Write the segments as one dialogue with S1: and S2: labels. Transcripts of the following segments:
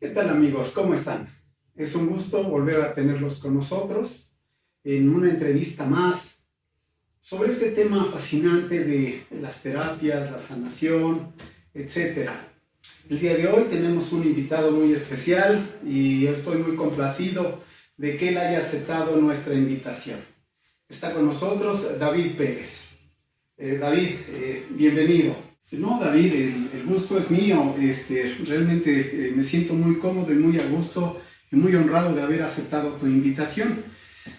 S1: ¿Qué tal amigos? ¿Cómo están? Es un gusto volver a tenerlos con nosotros en una entrevista más sobre este tema fascinante de las terapias, la sanación, etcétera. El día de hoy tenemos un invitado muy especial y estoy muy complacido de que él haya aceptado nuestra invitación. Está con nosotros David Pérez. David, bienvenido. No, David, el gusto es mío. Realmente me siento muy cómodo y muy a gusto y muy honrado de haber aceptado tu invitación.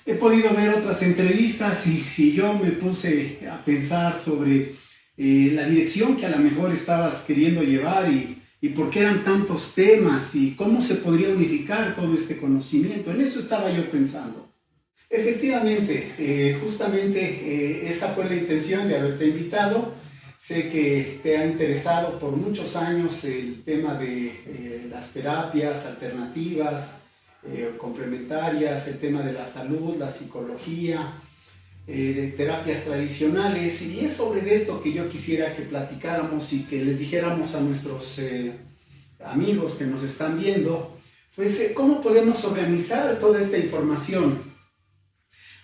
S1: He podido ver otras entrevistas y yo me puse a pensar sobre la dirección que a lo mejor estabas queriendo llevar y por qué eran tantos temas y cómo se podría unificar todo este conocimiento. En eso estaba yo pensando. Efectivamente, justamente esa fue la intención de haberte invitado. Sé que te ha interesado por muchos años el tema de las terapias alternativas, complementarias, el tema de la salud, la psicología, terapias tradicionales, y es sobre esto que yo quisiera que platicáramos y que les dijéramos a nuestros amigos que nos están viendo, pues cómo podemos organizar toda esta información.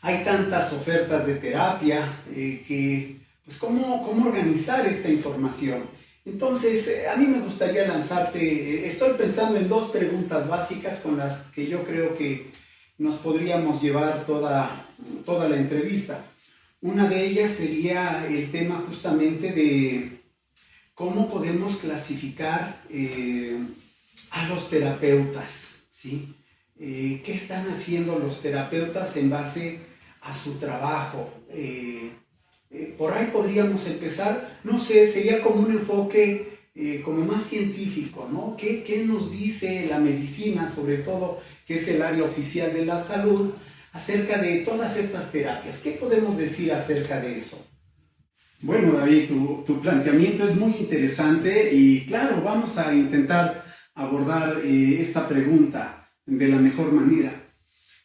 S1: Hay tantas ofertas de terapia que pues ¿cómo organizar esta información? Entonces, a mí me gustaría lanzarte, estoy pensando en dos preguntas básicas con las que yo creo que nos podríamos llevar toda la entrevista. Una de ellas sería el tema justamente de cómo podemos clasificar a los terapeutas, ¿sí? ¿Qué están haciendo los terapeutas en base a su trabajo? Por ahí podríamos empezar, no sé, sería como un enfoque como más científico, ¿no? ¿Qué nos dice la medicina, sobre todo, que es el área oficial de la salud, acerca de todas estas terapias? ¿Qué podemos decir acerca de eso? Bueno, David, tu planteamiento es muy interesante y claro, vamos a intentar abordar esta pregunta de la mejor manera.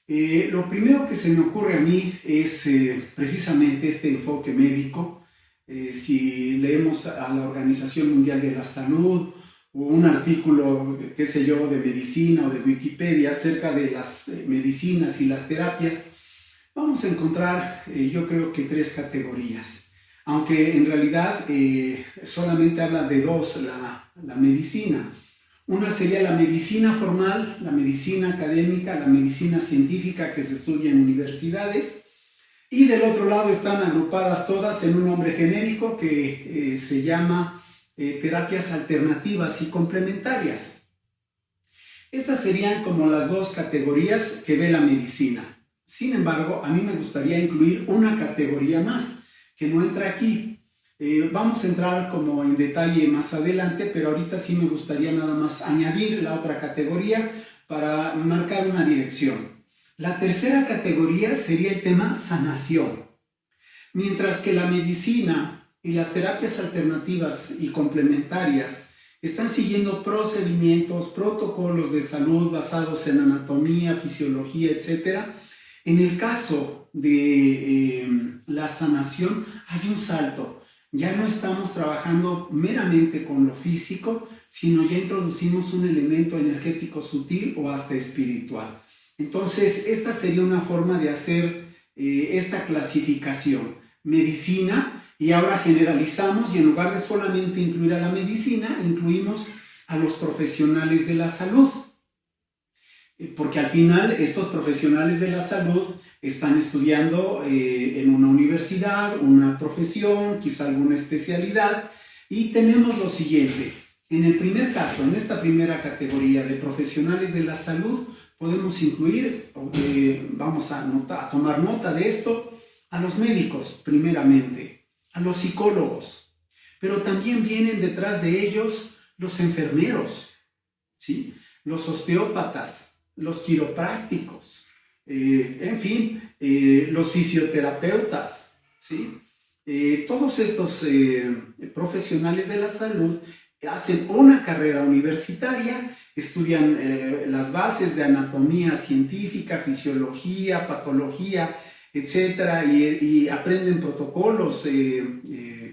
S1: Lo primero que se me ocurre a mí es precisamente este enfoque médico. Si leemos a la Organización Mundial de la Salud o un artículo, qué sé yo, de medicina o de Wikipedia acerca de las medicinas y las terapias, vamos a encontrar yo creo que tres categorías. Aunque en realidad solamente habla de dos, la medicina. Una sería la medicina formal, la medicina académica, la medicina científica que se estudia en universidades. Y del otro lado están agrupadas todas en un nombre genérico que se llama terapias alternativas y complementarias. Estas serían como las dos categorías que ve la medicina. Sin embargo, a mí me gustaría incluir una categoría más que no entra aquí. Vamos a entrar como en detalle más adelante, pero ahorita sí me gustaría nada más añadir la otra categoría para marcar una dirección. La tercera categoría sería el tema sanación. Mientras que la medicina y las terapias alternativas y complementarias están siguiendo procedimientos, protocolos de salud basados en anatomía, fisiología, etc. En el caso de la sanación hay un salto. Ya no estamos trabajando meramente con lo físico, sino ya introducimos un elemento energético sutil o hasta espiritual. Entonces, esta sería una forma de hacer esta clasificación. Medicina, y ahora generalizamos y en lugar de solamente incluir a la medicina, incluimos a los profesionales de la salud. Porque al final estos profesionales de la salud están estudiando en una universidad, una profesión, quizá alguna especialidad, y tenemos lo siguiente. En el primer caso, en esta primera categoría de profesionales de la salud, podemos incluir, vamos a tomar nota de esto, a los médicos primeramente, a los psicólogos, pero también vienen detrás de ellos los enfermeros, ¿sí? Los osteópatas, los quiroprácticos, en fin, los fisioterapeutas, ¿sí? Todos estos profesionales de la salud hacen una carrera universitaria, estudian las bases de anatomía científica, fisiología, patología, etcétera, y aprenden protocolos,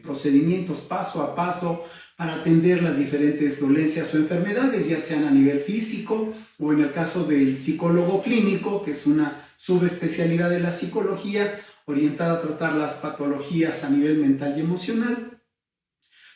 S1: procedimientos paso a paso para atender las diferentes dolencias o enfermedades, ya sean a nivel físico o en el caso del psicólogo clínico, que es una subespecialidad de la psicología orientada a tratar las patologías a nivel mental y emocional.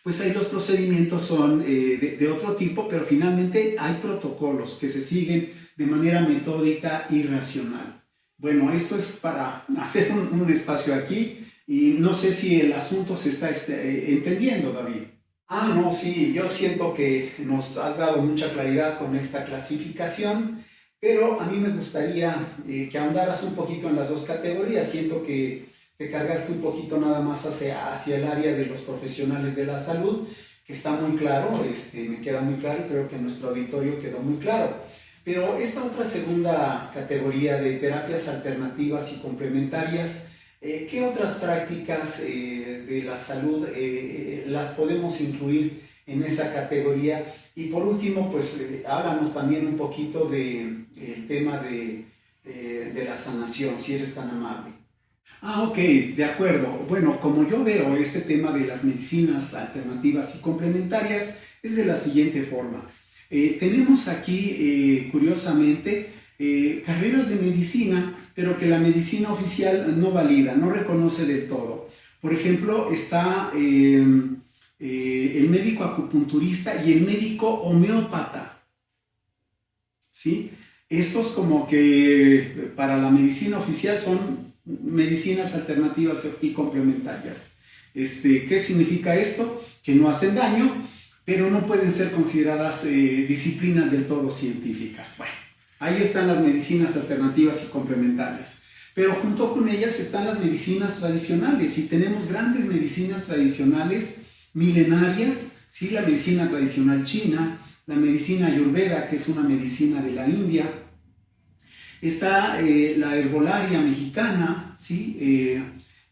S1: Pues ahí los procedimientos son de otro tipo, pero finalmente hay protocolos que se siguen de manera metódica y racional. Bueno, esto es para hacer un espacio aquí y no sé si el asunto se está entendiendo, David. No, sí, yo siento que nos has dado mucha claridad con esta clasificación, pero a mí me gustaría que ahondaras un poquito en las dos categorías. Siento que te cargaste un poquito nada más hacia el área de los profesionales de la salud, que está muy claro, me queda muy claro, creo que en nuestro auditorio quedó muy claro. Pero esta otra segunda categoría de terapias alternativas y complementarias, ¿qué otras prácticas de la salud las podemos incluir en esa categoría? Y por último, pues háblanos también un poquito del tema de la sanación, si eres tan amable. Ok, de acuerdo. Bueno, como yo veo este tema de las medicinas alternativas y complementarias, es de la siguiente forma. Tenemos aquí, curiosamente, carreras de medicina, pero que la medicina oficial no valida, no reconoce del todo. Por ejemplo, está el médico acupunturista y el médico homeópata, ¿sí? Estos como que para la medicina oficial son medicinas alternativas y complementarias. ¿Qué significa esto? Que no hacen daño, pero no pueden ser consideradas disciplinas del todo científicas. Bueno, ahí están las medicinas alternativas y complementarias. Pero junto con ellas están las medicinas tradicionales y tenemos grandes medicinas tradicionales milenarias, ¿sí? La medicina tradicional china, la medicina ayurveda, que es una medicina de la India. Está la herbolaria mexicana, ¿sí?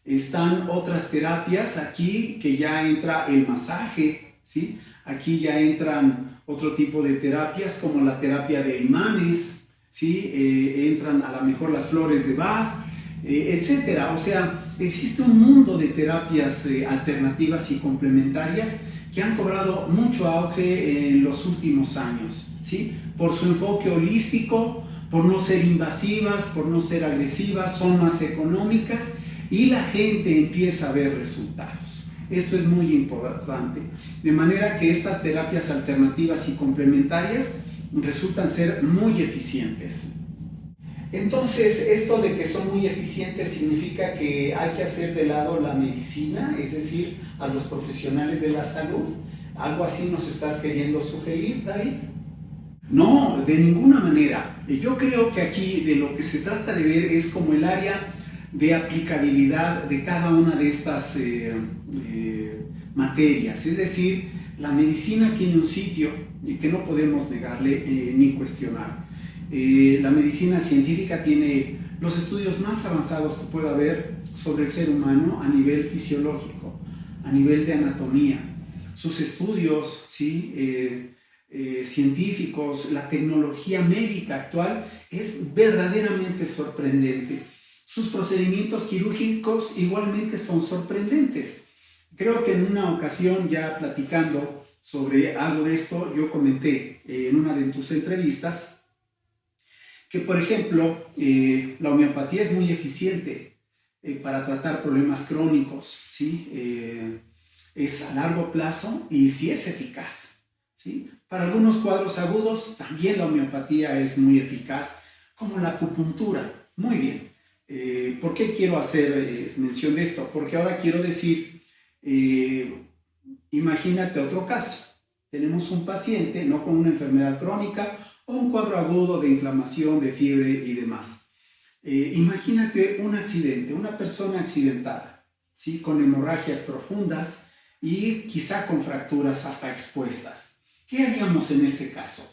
S1: Están otras terapias aquí que ya entra el masaje, ¿sí? Aquí ya entran otro tipo de terapias como la terapia de imanes, ¿sí? Entran a lo mejor las flores de Bach, etcétera. O sea, existe un mundo de terapias alternativas y complementarias que han cobrado mucho auge en los últimos años, ¿sí? Por su enfoque holístico, por no ser invasivas, por no ser agresivas, son más económicas y la gente empieza a ver resultados. Esto es muy importante. De manera que estas terapias alternativas y complementarias resultan ser muy eficientes. Entonces, esto de que son muy eficientes significa que hay que hacer de lado la medicina, es decir, a los profesionales de la salud. ¿Algo así nos estás queriendo sugerir, David? No, de ninguna manera. Yo creo que aquí de lo que se trata de ver es como el área de aplicabilidad de cada una de estas materias. Es decir, la medicina tiene un sitio que no podemos negarle ni cuestionar. La medicina científica tiene los estudios más avanzados que pueda haber sobre el ser humano a nivel fisiológico, a nivel de anatomía. Sus estudios, ¿sí? Científicos, la tecnología médica actual es verdaderamente sorprendente. Sus procedimientos quirúrgicos igualmente son sorprendentes. Creo que en una ocasión, ya platicando sobre algo de esto, yo comenté en una de tus entrevistas que, por ejemplo, la homeopatía es muy eficiente para tratar problemas crónicos, ¿sí? Es a largo plazo y sí es eficaz, ¿sí? Para algunos cuadros agudos también la homeopatía es muy eficaz, como la acupuntura. Muy bien. ¿Por qué quiero hacer mención de esto? Porque ahora quiero decir, imagínate otro caso. Tenemos un paciente, no con una enfermedad crónica o un cuadro agudo de inflamación, de fiebre y demás. Imagínate un accidente, una persona accidentada, ¿sí? Con hemorragias profundas y quizá con fracturas hasta expuestas. ¿Qué haríamos en ese caso?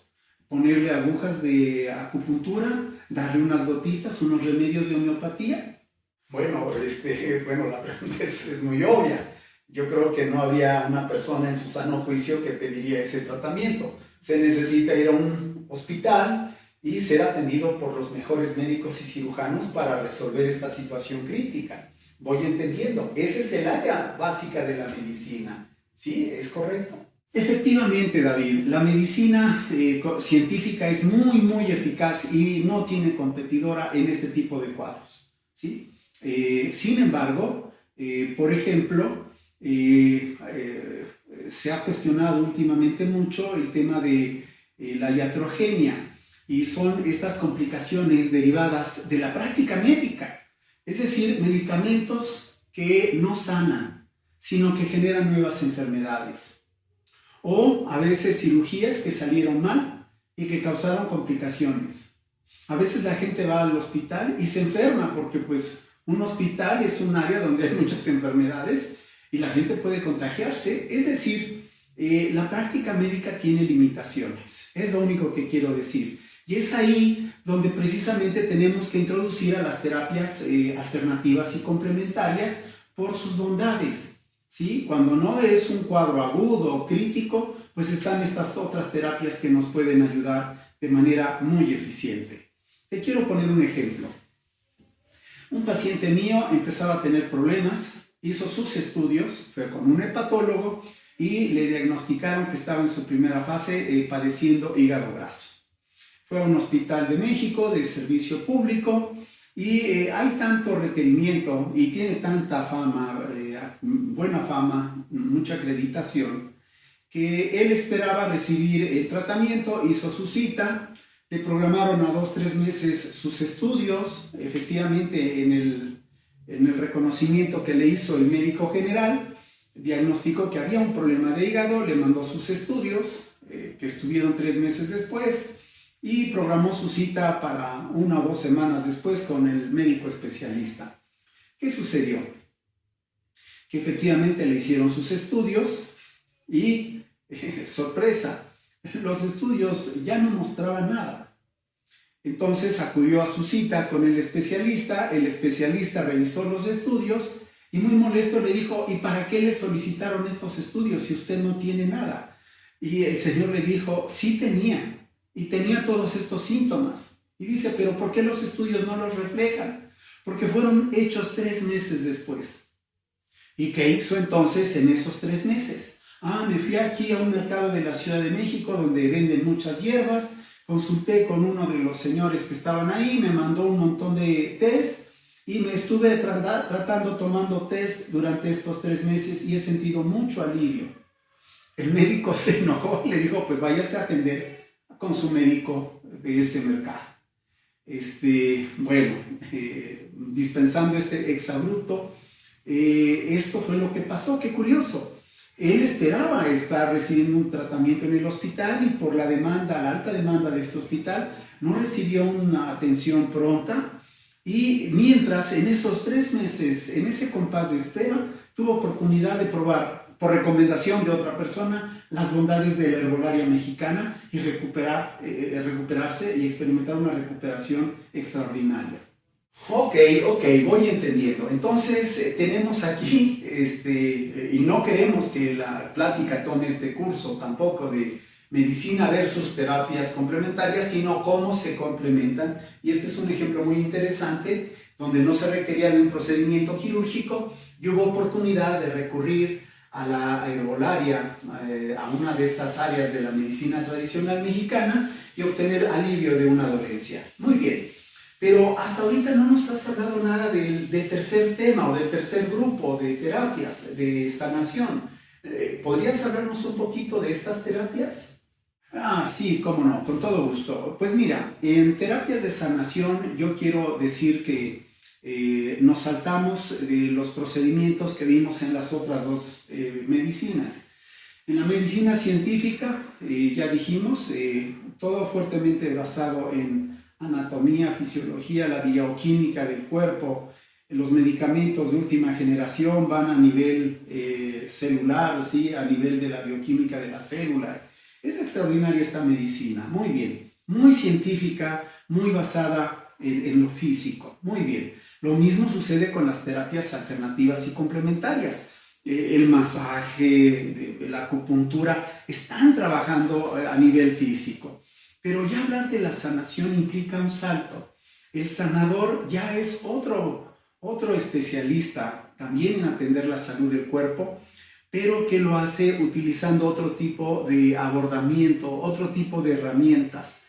S1: ¿Ponerle agujas de acupuntura? ¿Darle unas gotitas, unos remedios de homeopatía? Bueno, la pregunta es muy obvia. Yo creo que no había una persona en su sano juicio que pediría ese tratamiento. Se necesita ir a un hospital y ser atendido por los mejores médicos y cirujanos para resolver esta situación crítica. Voy entendiendo. Ese es el área básica de la medicina. ¿Sí? ¿Es correcto? Efectivamente, David, la medicina científica es muy eficaz y no tiene competidora en este tipo de cuadros, ¿sí? Sin embargo, por ejemplo, se ha cuestionado últimamente mucho el tema de la iatrogenia y son estas complicaciones derivadas de la práctica médica, es decir, medicamentos que no sanan, sino que generan nuevas enfermedades. O a veces cirugías que salieron mal y que causaron complicaciones. A veces la gente va al hospital y se enferma porque pues un hospital es un área donde hay muchas enfermedades y la gente puede contagiarse. Es decir, la práctica médica tiene limitaciones, es lo único que quiero decir. Y es ahí donde precisamente tenemos que introducir a las terapias alternativas y complementarias por sus bondades. ¿Sí? Cuando no es un cuadro agudo o crítico, pues están estas otras terapias que nos pueden ayudar de manera muy eficiente. Te quiero poner un ejemplo. Un paciente mío empezaba a tener problemas, hizo sus estudios, fue con un hepatólogo y le diagnosticaron que estaba en su primera fase padeciendo hígado graso. Fue a un hospital de México de servicio público y hay tanto requerimiento y tiene tanta fama, buena fama, mucha acreditación, que él esperaba recibir el tratamiento, hizo su cita, le programaron a 2-3 meses sus estudios, efectivamente en el reconocimiento que le hizo el médico general, diagnosticó que había un problema de hígado, le mandó sus estudios, que estuvieron 3 meses después, y programó su cita para 1 o 2 semanas después con el médico especialista. ¿Qué sucedió? Que efectivamente le hicieron sus estudios y, sorpresa, los estudios ya no mostraban nada. Entonces acudió a su cita con el especialista revisó los estudios y muy molesto le dijo, ¿y para qué le solicitaron estos estudios si usted no tiene nada? Y el señor le dijo, sí tenía. Y tenía todos estos síntomas. Y dice, ¿pero por qué los estudios no los reflejan? Porque fueron hechos 3 meses después. ¿Y qué hizo entonces en esos 3 meses? Me fui aquí a un mercado de la Ciudad de México donde venden muchas hierbas, consulté con uno de los señores que estaban ahí, me mandó un montón de test y me estuve tomando test durante estos 3 meses y he sentido mucho alivio. El médico se enojó y le dijo, pues váyase a atender con su médico de ese mercado. Dispensando este exabrupto, esto fue lo que pasó. Qué curioso. Él esperaba estar recibiendo un tratamiento en el hospital y por la alta demanda de este hospital, no recibió una atención pronta y mientras en esos 3 meses, en ese compás de espera, tuvo oportunidad de probar por recomendación de otra persona, las bondades de la herbolaria mexicana y recuperarse y experimentar una recuperación extraordinaria. Ok, voy entendiendo. Entonces, tenemos aquí, y no queremos que la plática tome este curso tampoco de medicina versus terapias complementarias, sino cómo se complementan. Y este es un ejemplo muy interesante, donde no se requería de un procedimiento quirúrgico y hubo oportunidad de recurrir a la herbolaria, a una de estas áreas de la medicina tradicional mexicana y obtener alivio de una dolencia. Muy bien, pero hasta ahorita no nos has hablado nada del tercer tema o del tercer grupo de terapias de sanación. ¿Podrías hablarnos un poquito de estas terapias? Sí, cómo no, con todo gusto. Pues mira, en terapias de sanación yo quiero decir que nos saltamos de los procedimientos que vimos en las otras 2 medicinas. En la medicina científica, ya dijimos, todo fuertemente basado en anatomía, fisiología, la bioquímica del cuerpo. Los medicamentos de última generación van a nivel celular, ¿sí? A nivel de la bioquímica de la célula. Es extraordinaria esta medicina, muy bien, muy científica, muy basada en lo físico, muy bien. Lo mismo sucede con las terapias alternativas y complementarias. El masaje, la acupuntura, están trabajando a nivel físico. Pero ya hablar de la sanación implica un salto. El sanador ya es otro especialista también en atender la salud del cuerpo, pero que lo hace utilizando otro tipo de abordamiento, otro tipo de herramientas.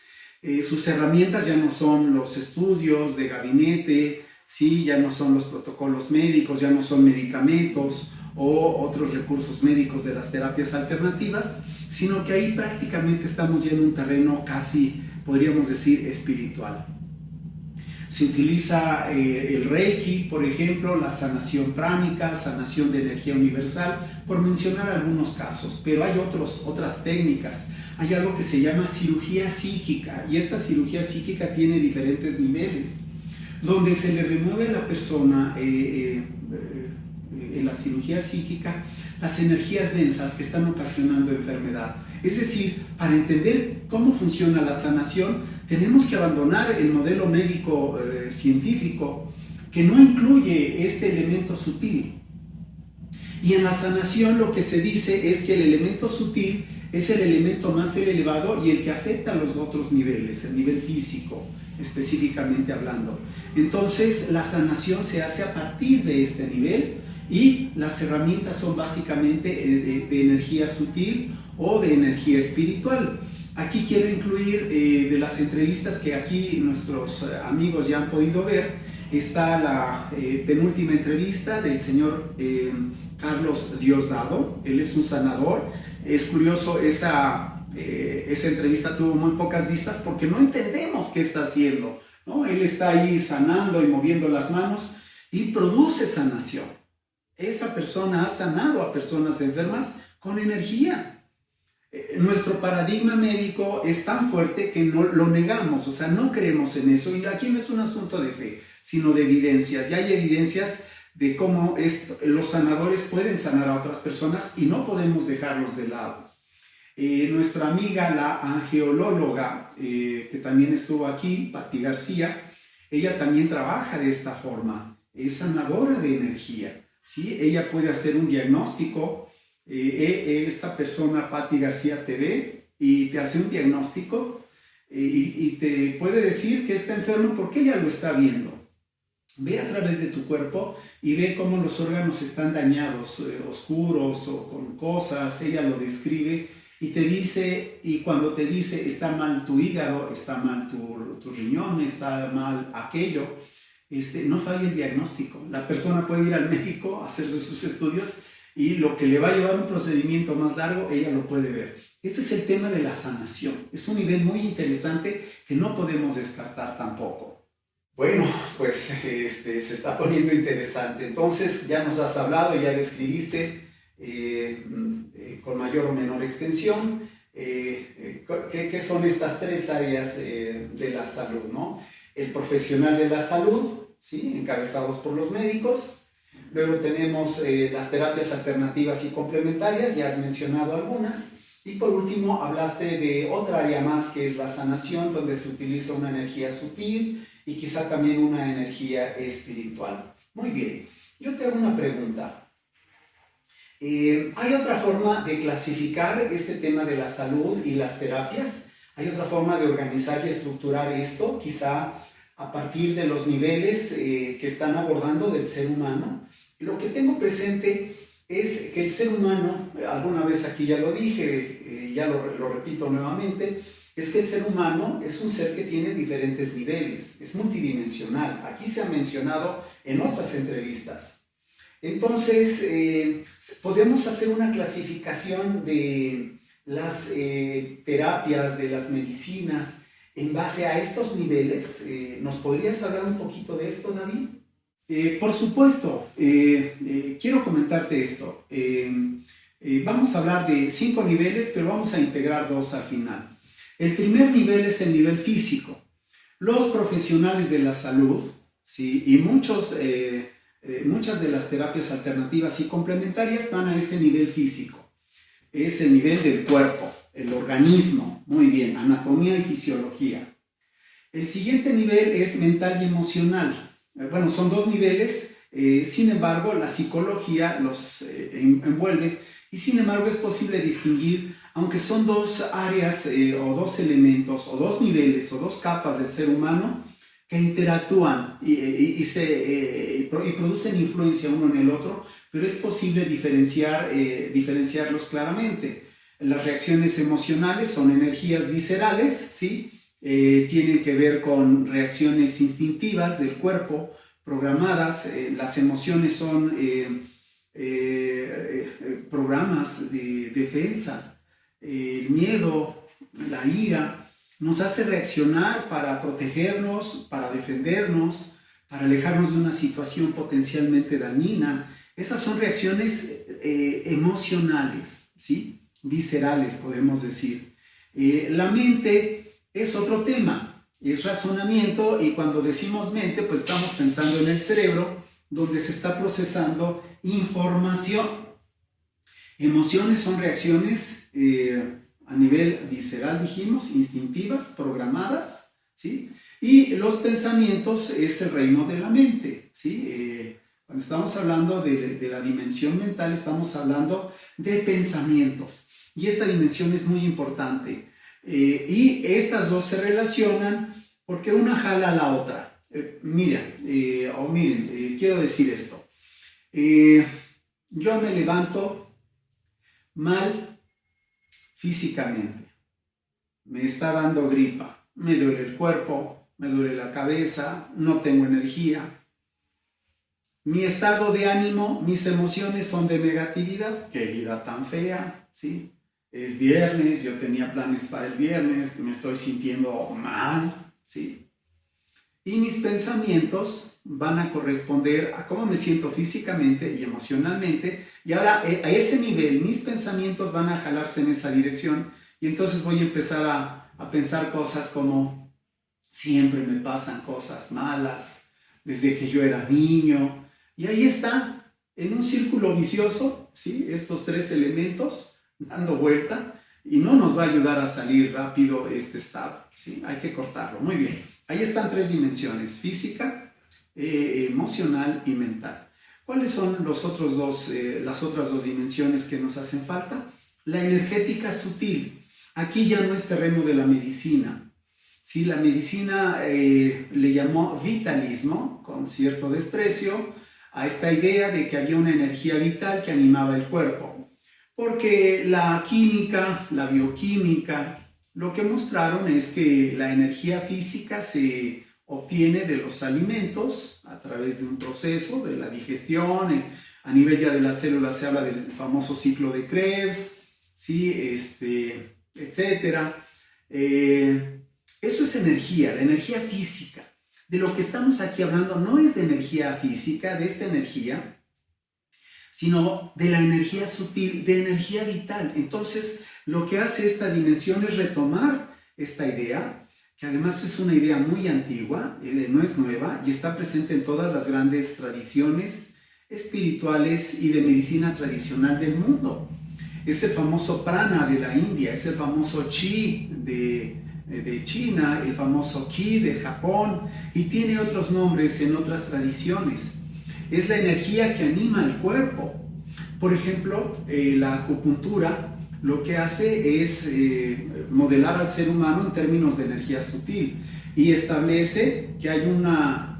S1: Sus herramientas ya no son los estudios de gabinete, ¿sí? Ya no son los protocolos médicos, ya no son medicamentos o otros recursos médicos de las terapias alternativas, sino que ahí prácticamente estamos ya en un terreno casi, podríamos decir, espiritual. Se utiliza el Reiki, por ejemplo, la sanación pránica, sanación de energía universal, por mencionar algunos casos, pero hay otras técnicas. Hay algo que se llama cirugía psíquica, y esta cirugía psíquica tiene diferentes niveles, donde se le remueve a la persona en la cirugía psíquica las energías densas que están ocasionando enfermedad. Es decir, para entender cómo funciona la sanación, tenemos que abandonar el modelo médico científico que no incluye este elemento sutil. Y en la sanación lo que se dice es que el elemento sutil es el elemento más elevado y el que afecta a los otros niveles, el nivel físico, específicamente hablando. Entonces, la sanación se hace a partir de este nivel y las herramientas son básicamente de energía sutil o de energía espiritual. Aquí quiero incluir de las entrevistas que aquí nuestros amigos ya han podido ver, está la penúltima entrevista del señor Carlos Diosdado. Él es un sanador. Es curioso, esa entrevista tuvo muy pocas vistas porque no entendemos qué está haciendo, ¿no? Él está ahí sanando y moviendo las manos y produce sanación. Esa persona ha sanado a personas enfermas con energía. Nuestro paradigma médico es tan fuerte que no lo negamos, o sea, no creemos en eso. Y aquí no es un asunto de fe, sino de evidencias. Ya hay evidencias de cómo los sanadores pueden sanar a otras personas y no podemos dejarlos de lado. Nuestra amiga, la angeóloga, que también estuvo aquí, Patti García, ella también trabaja de esta forma, es sanadora de energía, ¿sí? Ella puede hacer un diagnóstico. Esta persona, Patti García, te ve y te hace un diagnóstico y te puede decir que está enfermo porque ella lo está viendo. Ve a través de tu cuerpo y ve cómo los órganos están dañados, oscuros o con cosas. Ella lo describe y te dice, y cuando te dice está mal tu hígado, está mal tu riñón, está mal aquello, no falla el diagnóstico. La persona puede ir al médico a hacerse sus estudios y lo que le va a llevar un procedimiento más largo, ella lo puede ver. Este es el tema de la sanación. Es un nivel muy interesante que no podemos descartar tampoco. Bueno, pues se está poniendo interesante. Entonces ya nos has hablado, ya describiste con mayor o menor extensión qué son estas tres áreas de la salud, ¿no? El profesional de la salud, ¿sí? Encabezados por los médicos. Luego tenemos las terapias alternativas y complementarias, ya has mencionado algunas. Y por último hablaste de otra área más que es la sanación, donde se utiliza una energía sutil y quizá también una energía espiritual. Muy bien, yo te hago una pregunta. ¿Hay otra forma de clasificar este tema de la salud y las terapias? ¿Hay otra forma de organizar y estructurar esto? Quizá a partir de los niveles que están abordando del ser humano. Lo que tengo presente es que el ser humano, alguna vez aquí ya lo dije, ya lo repito nuevamente, es que el ser humano es un ser que tiene diferentes niveles, es multidimensional. Aquí se ha mencionado en otras entrevistas. Entonces, podemos hacer una clasificación de las terapias, de las medicinas, en base a estos niveles. ¿Nos podrías hablar un poquito de esto, David? Por supuesto, quiero comentarte esto. Vamos a hablar de 5 niveles, pero vamos a integrar 2 al final. El primer nivel es el nivel físico. Los profesionales de la salud, ¿sí? Y muchas de las terapias alternativas y complementarias van a ese nivel físico. Es el nivel del cuerpo, el organismo, muy bien, anatomía y fisiología. El siguiente nivel es mental y emocional. Bueno, son 2 niveles, sin embargo, la psicología los envuelve y sin embargo es posible distinguir, aunque son 2 áreas o 2 elementos o 2 niveles o 2 capas del ser humano que interactúan y producen influencia uno en el otro, pero es posible diferenciarlos claramente. Las reacciones emocionales son energías viscerales, ¿sí? Tienen que ver con reacciones instintivas del cuerpo, programadas. Las emociones son programas de defensa. El miedo, la ira, nos hace reaccionar para protegernos, para defendernos, para alejarnos de una situación potencialmente dañina. Esas son reacciones emocionales, ¿sí? Viscerales, podemos decir. La mente es otro tema, es razonamiento, y cuando decimos mente, pues estamos pensando en el cerebro, donde se está procesando información. Emociones son reacciones a nivel visceral, dijimos, instintivas, programadas, ¿sí? Y los pensamientos es el reino de la mente, ¿sí? Cuando estamos hablando de la dimensión mental, estamos hablando de pensamientos. Y esta dimensión es muy importante. Y estas dos se relacionan porque una jala a la otra. Miren, quiero decir esto. Yo me levanto mal físicamente. Me está dando gripa. Me duele el cuerpo, me duele la cabeza, no tengo energía. Mi estado de ánimo, mis emociones son de negatividad. ¡Qué vida tan fea! ¿Sí? Es viernes, yo tenía planes para el viernes, me estoy sintiendo mal, ¿sí? Y mis pensamientos van a corresponder a cómo me siento físicamente y emocionalmente, y ahora a ese nivel mis pensamientos van a jalarse en esa dirección, y entonces voy a empezar a pensar cosas como: siempre me pasan cosas malas, desde que yo era niño, y ahí está, en un círculo vicioso, ¿sí? Estos tres elementos dando vuelta, y no nos va a ayudar a salir rápido este estado, ¿sí? Hay que cortarlo. Muy bien, ahí están tres dimensiones: física, emocional y mental. ¿Cuáles son las otras dos dimensiones que nos hacen falta? La energética sutil. Aquí ya no es terreno de la medicina, ¿sí? La medicina le llamó vitalismo, con cierto desprecio, a esta idea de que había una energía vital que animaba el cuerpo. Porque la química, la bioquímica, lo que mostraron es que la energía física se obtiene de los alimentos a través de un proceso de la digestión. A nivel ya de las células se habla del famoso ciclo de Krebs, ¿sí? Etcétera. Eso es energía, la energía física. De lo que estamos aquí hablando no es de energía física, de esta energía, sino de la energía sutil, de energía vital. Entonces, lo que hace esta dimensión es retomar esta idea, que además es una idea muy antigua, no es nueva, y está presente en todas las grandes tradiciones espirituales y de medicina tradicional del mundo. Es el famoso prana de la India, es el famoso chi de China, el famoso ki de Japón, y tiene otros nombres en otras tradiciones. Es la energía que anima el cuerpo. Por ejemplo, la acupuntura lo que hace es modelar al ser humano en términos de energía sutil, y establece que hay una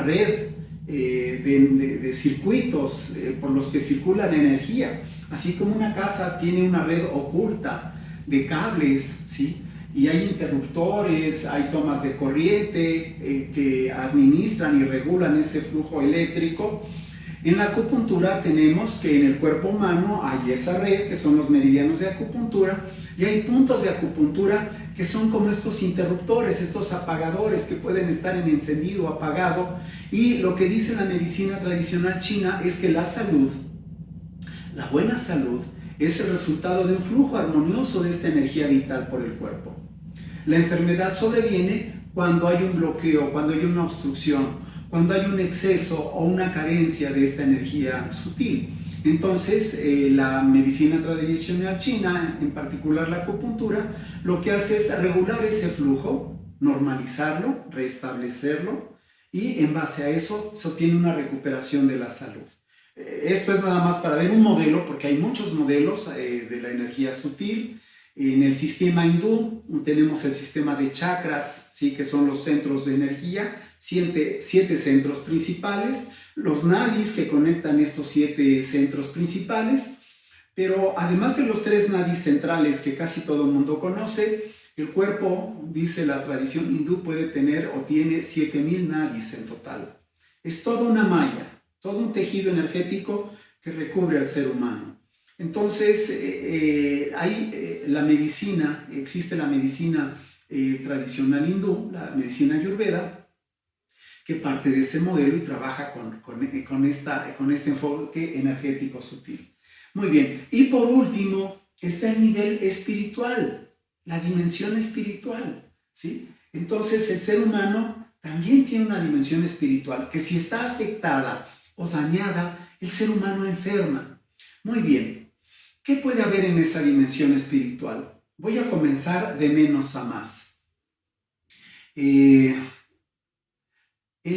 S1: red de circuitos por los que circula la energía, así como una casa tiene una red oculta de cables, ¿sí? Y hay interruptores, hay tomas de corriente que administran y regulan ese flujo eléctrico. En la acupuntura tenemos que en el cuerpo humano hay esa red, que son los meridianos de acupuntura, y hay puntos de acupuntura que son como estos interruptores, estos apagadores que pueden estar en encendido o apagado. Y lo que dice la medicina tradicional china es que la salud, la buena salud, es el resultado de un flujo armonioso de esta energía vital por el cuerpo. La enfermedad sobreviene cuando hay un bloqueo, cuando hay una obstrucción, cuando hay un exceso o una carencia de esta energía sutil. Entonces, la medicina tradicional china, en particular la acupuntura, lo que hace es regular ese flujo, normalizarlo, restablecerlo, y en base a eso se obtiene una recuperación de la salud. Esto es nada más para ver un modelo, porque hay muchos modelos de la energía sutil. En el sistema hindú tenemos el sistema de chakras, ¿sí? Que son los centros de energía, siete centros principales. los nadis que conectan estos 7 centros principales, pero además de los 3 nadis centrales que casi todo el mundo conoce, el cuerpo, dice la tradición hindú, puede tener o tiene 7000 nadis en total. Es toda una malla, todo un tejido energético que recubre al ser humano. Entonces, la medicina, existe la medicina tradicional hindú, la medicina ayurveda, que parte de ese modelo y trabaja con este enfoque energético sutil. Muy bien, y por último está el nivel espiritual, la dimensión espiritual, ¿sí? Entonces el ser humano también tiene una dimensión espiritual que si está afectada o dañada, el ser humano enferma. Muy bien, ¿qué puede haber en esa dimensión espiritual? Voy a comenzar de menos a más. En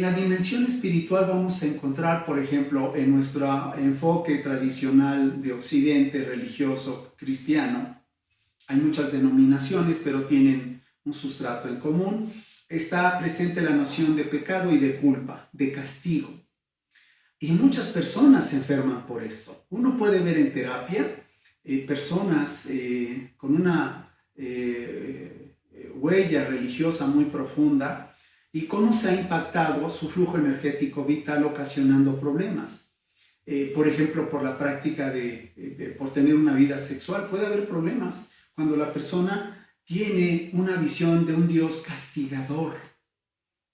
S1: la dimensión espiritual vamos a encontrar, por ejemplo, en nuestro enfoque tradicional de Occidente, religioso, cristiano, hay muchas denominaciones, pero tienen un sustrato en común. Está presente la noción de pecado y de culpa, de castigo. Y muchas personas se enferman por esto. Uno puede ver en terapia personas con una huella religiosa muy profunda y cómo se ha impactado su flujo energético vital ocasionando problemas. Por ejemplo, por la práctica por tener una vida sexual puede haber problemas cuando la persona tiene una visión de un Dios castigador,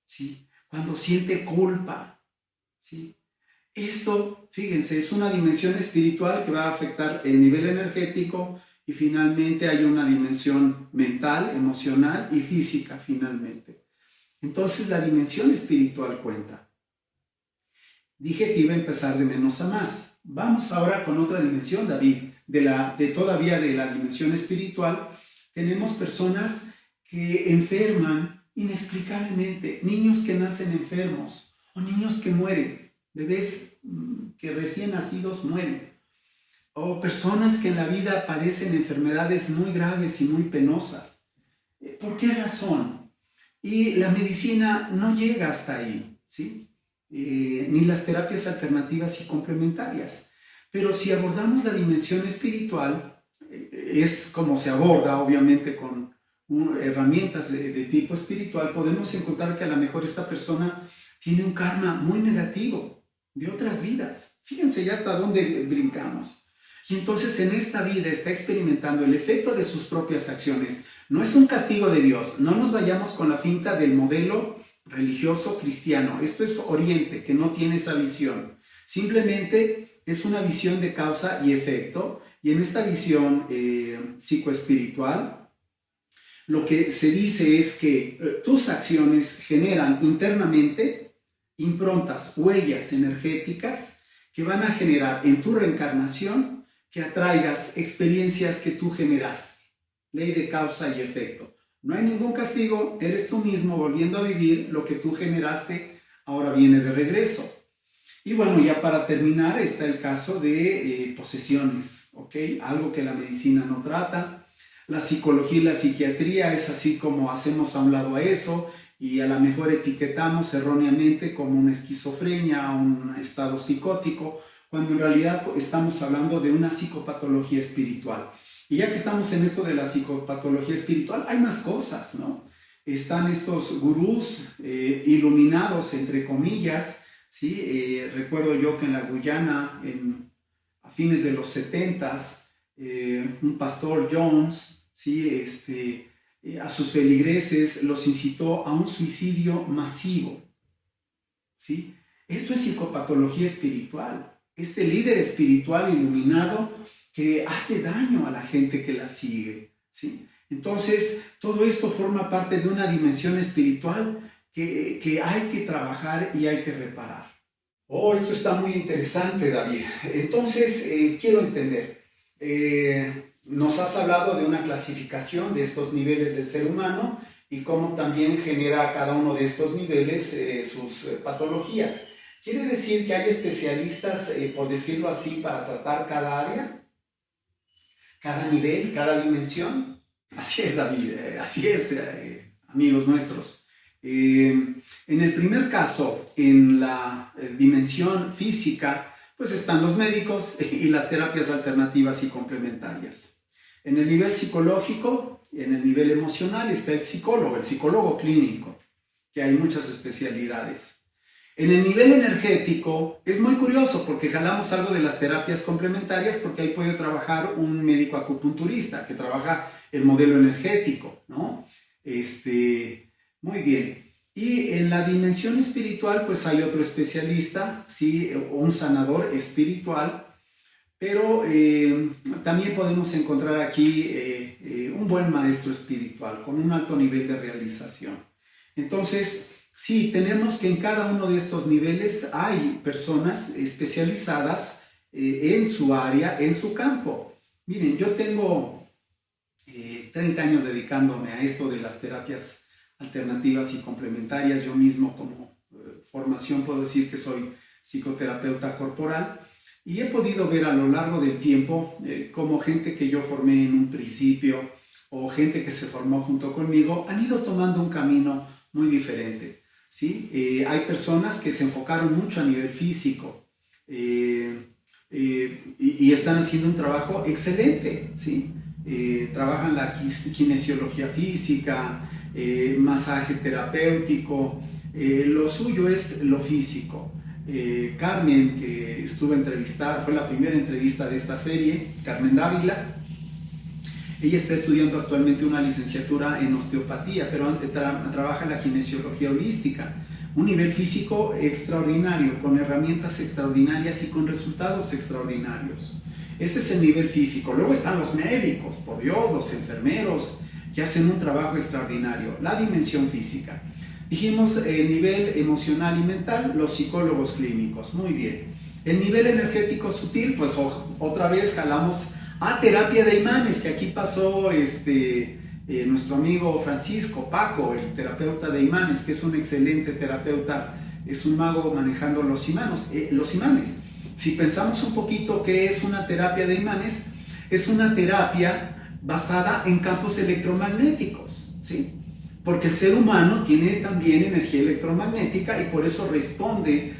S1: ¿sí? Cuando siente culpa, ¿sí? Esto, fíjense, es una dimensión espiritual que va a afectar el nivel energético y finalmente hay una dimensión mental, emocional y física finalmente. Entonces la dimensión espiritual cuenta. Dije que iba a empezar de menos a más. Vamos ahora con otra dimensión, David. Todavía de la dimensión espiritual, tenemos personas que enferman inexplicablemente, niños que nacen enfermos o niños que mueren, bebés que recién nacidos mueren, o personas que en la vida padecen enfermedades muy graves y muy penosas. ¿Por qué razón? Y la medicina no llega hasta ahí, ¿sí? Ni las terapias alternativas y complementarias. Pero si abordamos la dimensión espiritual, es como se aborda, obviamente, con herramientas de tipo espiritual, podemos encontrar que a lo mejor esta persona tiene un karma muy negativo de otras vidas. Fíjense ya hasta dónde brincamos. Y entonces en esta vida está experimentando el efecto de sus propias acciones. No es un castigo de Dios. No nos vayamos con la finta del modelo religioso cristiano. Esto es Oriente, que no tiene esa visión. Simplemente es una visión de causa y efecto, y en esta visión psicoespiritual, lo que se dice es que tus acciones generan internamente improntas, huellas energéticas que van a generar en tu reencarnación que atraigas experiencias que tú generaste. Ley de causa y efecto. No hay ningún castigo, eres tú mismo volviendo a vivir lo que tú generaste, ahora viene de regreso. Y bueno, ya para terminar está el caso de posesiones, ¿ok? Algo que la medicina no trata. La psicología y la psiquiatría es así como hacemos a un lado a eso y a lo mejor etiquetamos erróneamente como una esquizofrenia, un estado psicótico, cuando en realidad estamos hablando de una psicopatología espiritual. Y ya que estamos en esto de la psicopatología espiritual, hay más cosas, ¿no? Están estos gurús iluminados, entre comillas, ¿sí? Recuerdo yo que en la Guyana, a fines de los 70s, un pastor Jones, ¿sí? A sus feligreses los incitó a un suicidio masivo, ¿sí? Esto es psicopatología espiritual. Este líder espiritual iluminado que hace daño a la gente que la sigue, ¿sí? Entonces, todo esto forma parte de una dimensión espiritual que hay que trabajar y hay que reparar. Oh, esto está muy interesante, David. Entonces, quiero entender. Nos has hablado de una clasificación de estos niveles del ser humano y cómo también genera cada uno de estos niveles sus patologías. ¿Quiere decir que hay especialistas, por decirlo así, para tratar cada área? ¿Cada nivel, cada dimensión? Así es, David, así es, amigos nuestros. En el primer caso, en la dimensión física, pues están los médicos y las terapias alternativas y complementarias. En el nivel psicológico, en el nivel emocional está el psicólogo clínico, que hay muchas especialidades. En el nivel energético es muy curioso porque jalamos algo de las terapias complementarias porque ahí puede trabajar un médico acupunturista que trabaja el modelo energético, ¿no? Muy bien. Y en la dimensión espiritual pues hay otro especialista, ¿sí? Un sanador espiritual, pero también podemos encontrar aquí un buen maestro espiritual con un alto nivel de realización. Entonces, sí, tenemos que en cada uno de estos niveles hay personas especializadas en su área, en su campo. Miren, yo tengo 30 años dedicándome a esto de las terapias alternativas y complementarias. Yo mismo como formación puedo decir que soy psicoterapeuta corporal y he podido ver a lo largo del tiempo como gente que yo formé en un principio o gente que se formó junto conmigo han ido tomando un camino muy diferente, ¿sí? Hay personas que se enfocaron mucho a nivel físico y están haciendo un trabajo excelente, ¿sí? Trabajan la kinesiología física, masaje terapéutico, lo suyo es lo físico. Carmen, que estuve entrevistada, fue la primera entrevista de esta serie, Carmen Dávila. Ella está estudiando actualmente una licenciatura en osteopatía, pero trabaja la kinesiología holística. Un nivel físico extraordinario, con herramientas extraordinarias y con resultados extraordinarios. Ese es el nivel físico. Luego están los médicos, por Dios, los enfermeros, que hacen un trabajo extraordinario. La dimensión física. Dijimos el nivel emocional y mental, los psicólogos clínicos. Muy bien. El nivel energético sutil, pues otra vez jalamos a terapia de imanes, que aquí pasó nuestro amigo Francisco Paco, el terapeuta de imanes, que es un excelente terapeuta, es un mago manejando los imanes. Si pensamos un poquito qué es una terapia de imanes, es una terapia basada en campos electromagnéticos, ¿sí? Porque el ser humano tiene también energía electromagnética y por eso responde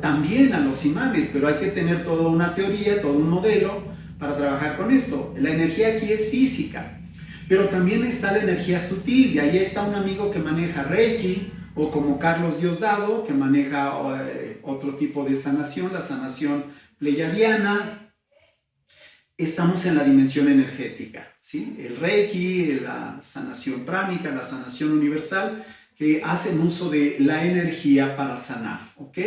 S1: también a los imanes, pero hay que tener toda una teoría, todo un modelo para trabajar con esto. La energía aquí es física, pero también está la energía sutil, y ahí está un amigo que maneja Reiki, o como Carlos Diosdado, que maneja otro tipo de sanación, la sanación pleyadiana. Estamos en la dimensión energética, ¿sí? El Reiki, la sanación pránica, la sanación universal, que hacen uso de la energía para sanar, ¿ok?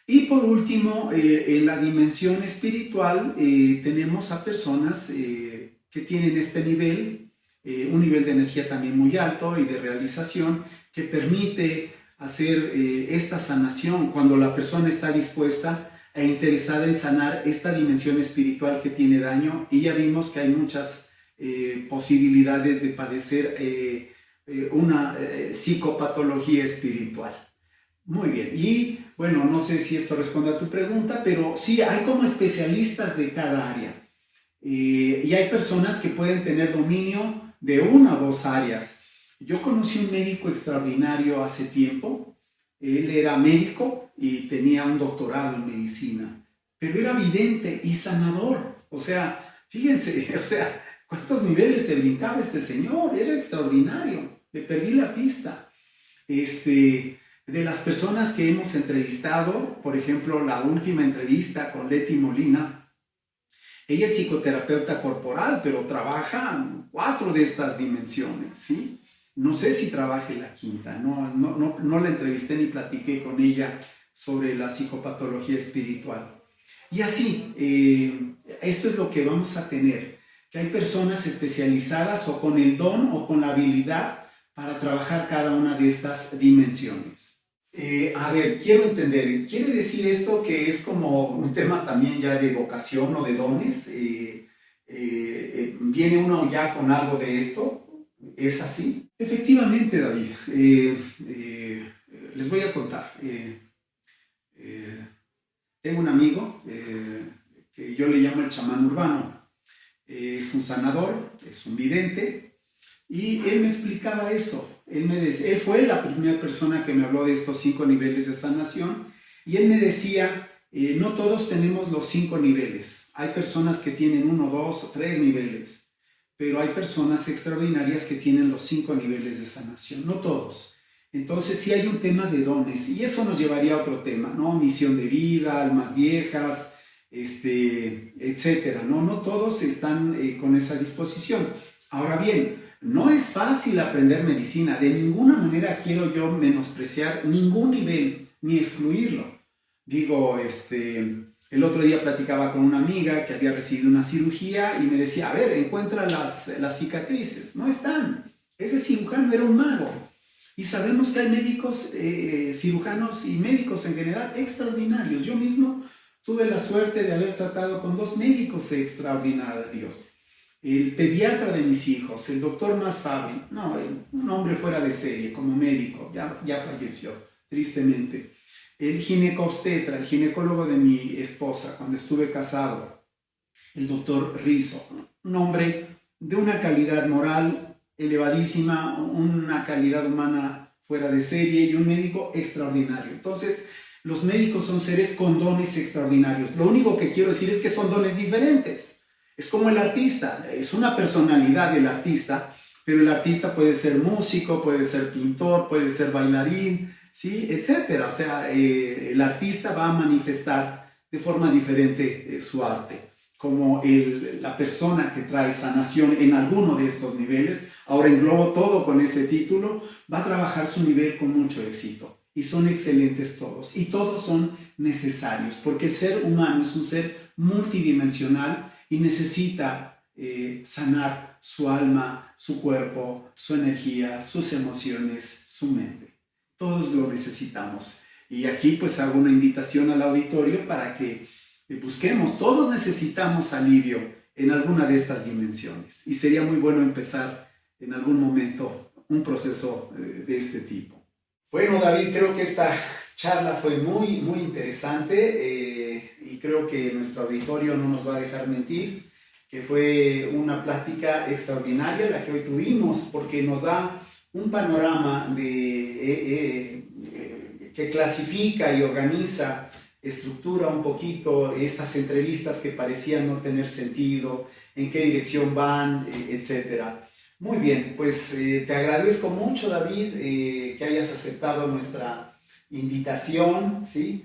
S1: Y por último, en la dimensión espiritual tenemos a personas que tienen este nivel, un nivel de energía también muy alto y de realización que permite hacer esta sanación cuando la persona está dispuesta e interesada en sanar esta dimensión espiritual que tiene daño. Y ya vimos que hay muchas posibilidades de padecer una psicopatología espiritual. Muy bien, y bueno, no sé si esto responde a tu pregunta, pero sí, hay como especialistas de cada área. Y hay personas que pueden tener dominio de una o dos áreas. Yo conocí un médico extraordinario hace tiempo. Él era médico y tenía un doctorado en medicina, pero era vidente y sanador. O sea, fíjense, cuántos niveles se brincaba este señor. Era extraordinario. Le perdí la pista. De las personas que hemos entrevistado, por ejemplo, la última entrevista con Leti Molina, ella es psicoterapeuta corporal, pero trabaja 4 de estas dimensiones, ¿sí? No sé si trabaje la quinta, no la entrevisté ni platiqué con ella sobre la psicopatología espiritual. Y así, esto es lo que vamos a tener, que hay personas especializadas o con el don o con la habilidad para trabajar cada una de estas dimensiones. A ver, quiero entender, ¿quiere decir esto que es como un tema también ya de vocación o de dones? ¿Viene uno ya con algo de esto? ¿Es así? Efectivamente, David. Les voy a contar. Tengo un amigo que yo le llamo el chamán urbano. Es un sanador, es un vidente, Y él me explicaba eso. Él fue la primera persona que me habló de estos 5 niveles de sanación. Y él me decía, no todos tenemos los 5 niveles. Hay personas que tienen 1, 2 o 3 niveles. Pero hay personas extraordinarias que tienen los 5 niveles de sanación. No todos. Entonces sí hay un tema de dones. Y eso nos llevaría a otro tema, ¿no? Misión de vida, almas viejas, etcétera, ¿no? No todos están con esa disposición. Ahora bien, no es fácil aprender medicina. De ninguna manera quiero yo menospreciar ningún nivel ni excluirlo. Digo, el otro día platicaba con una amiga que había recibido una cirugía y me decía, a ver, encuentra las cicatrices. No están. Ese cirujano era un mago. Y sabemos que hay médicos, cirujanos y médicos en general extraordinarios. Yo mismo tuve la suerte de haber tratado con 2 médicos extraordinarios. El pediatra de mis hijos, el doctor Masfabri, un hombre fuera de serie como médico, ya falleció, tristemente. El ginecobstetra, el ginecólogo de mi esposa cuando estuve casado, el doctor Rizzo, un hombre de una calidad moral elevadísima, una calidad humana fuera de serie y un médico extraordinario. Entonces, los médicos son seres con dones extraordinarios. Lo único que quiero decir es que son dones diferentes. Es como el artista, es una personalidad del artista, pero el artista puede ser músico, puede ser pintor, puede ser bailarín, ¿sí? Etcétera. O sea, el artista va a manifestar de forma diferente su arte. Como la persona que trae sanación en alguno de estos niveles, ahora englobo todo con ese título, va a trabajar su nivel con mucho éxito. Y son excelentes todos. Y todos son necesarios, porque el ser humano es un ser multidimensional y necesita sanar su alma, su cuerpo, su energía, sus emociones, su mente. Todos lo necesitamos. Y aquí pues hago una invitación al auditorio para que busquemos. Todos necesitamos alivio en alguna de estas dimensiones. Y sería muy bueno empezar en algún momento un proceso de este tipo. Bueno, David, creo que esta charla fue muy, muy interesante y creo que nuestro auditorio no nos va a dejar mentir, que fue una plática extraordinaria la que hoy tuvimos, porque nos da un panorama que clasifica y organiza, estructura un poquito estas entrevistas que parecían no tener sentido, en qué dirección van, etcétera. Muy bien, pues te agradezco mucho, David, que hayas aceptado nuestra invitación, ¿sí?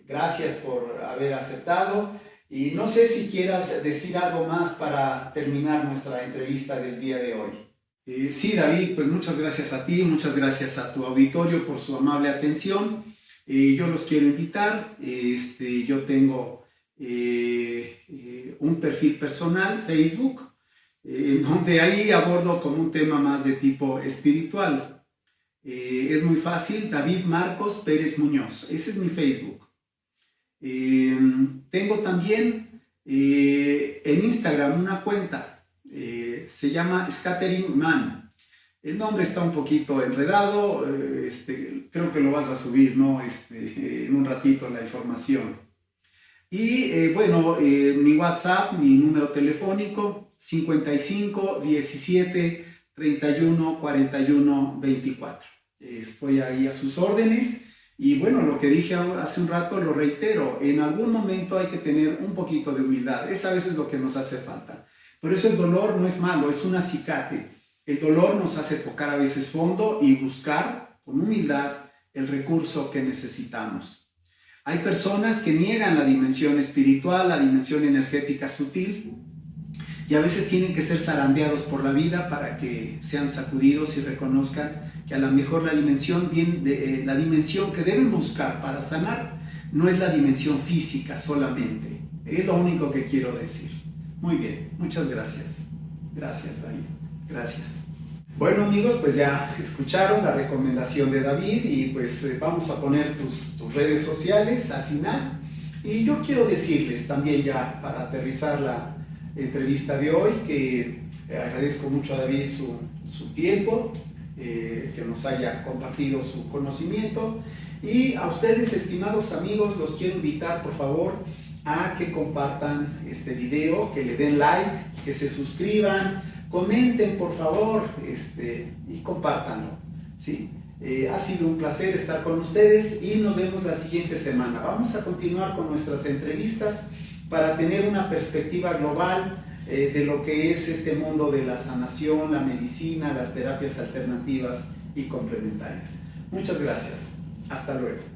S1: Gracias por haber aceptado y no sé si quieras decir algo más para terminar nuestra entrevista del día de hoy. Sí, David, pues muchas gracias a ti, muchas gracias a tu auditorio por su amable atención. Yo los quiero invitar, yo tengo un perfil personal, Facebook, donde ahí abordo como un tema más de tipo espiritual. Es muy fácil, David Marcos Pérez Muñoz, ese es mi Facebook. Tengo también en Instagram una cuenta, se llama Scattering Man. El nombre está un poquito enredado, creo que lo vas a subir, ¿no? En un ratito la información. Y bueno, mi WhatsApp, mi número telefónico, 55 17 31 41 24. Estoy ahí a sus órdenes y bueno, lo que dije hace un rato lo reitero, en algún momento hay que tener un poquito de humildad, es a veces lo que nos hace falta. Por eso el dolor no es malo, es un acicate. El dolor nos hace tocar a veces fondo y buscar con humildad el recurso que necesitamos. Hay personas que niegan la dimensión espiritual, la dimensión energética sutil, y a veces tienen que ser zarandeados por la vida para que sean sacudidos y reconozcan que a lo mejor la dimensión que deben buscar para sanar no es la dimensión física solamente. Es lo único que quiero decir. Muy bien, muchas gracias. Gracias, David. Gracias. Bueno, amigos, pues ya escucharon la recomendación de David y pues vamos a poner tus redes sociales al final. Y yo quiero decirles también ya para aterrizar la entrevista de hoy que agradezco mucho a David su tiempo, que nos haya compartido su conocimiento, y a ustedes, estimados amigos, los quiero invitar por favor a que compartan este video, que le den like, que se suscriban, comenten por favor y compártanlo, ¿sí? Ha sido un placer estar con ustedes y nos vemos la siguiente semana. Vamos a continuar con nuestras entrevistas para tener una perspectiva global de lo que es este mundo de la sanación, la medicina, las terapias alternativas y complementarias. Muchas gracias. Hasta luego.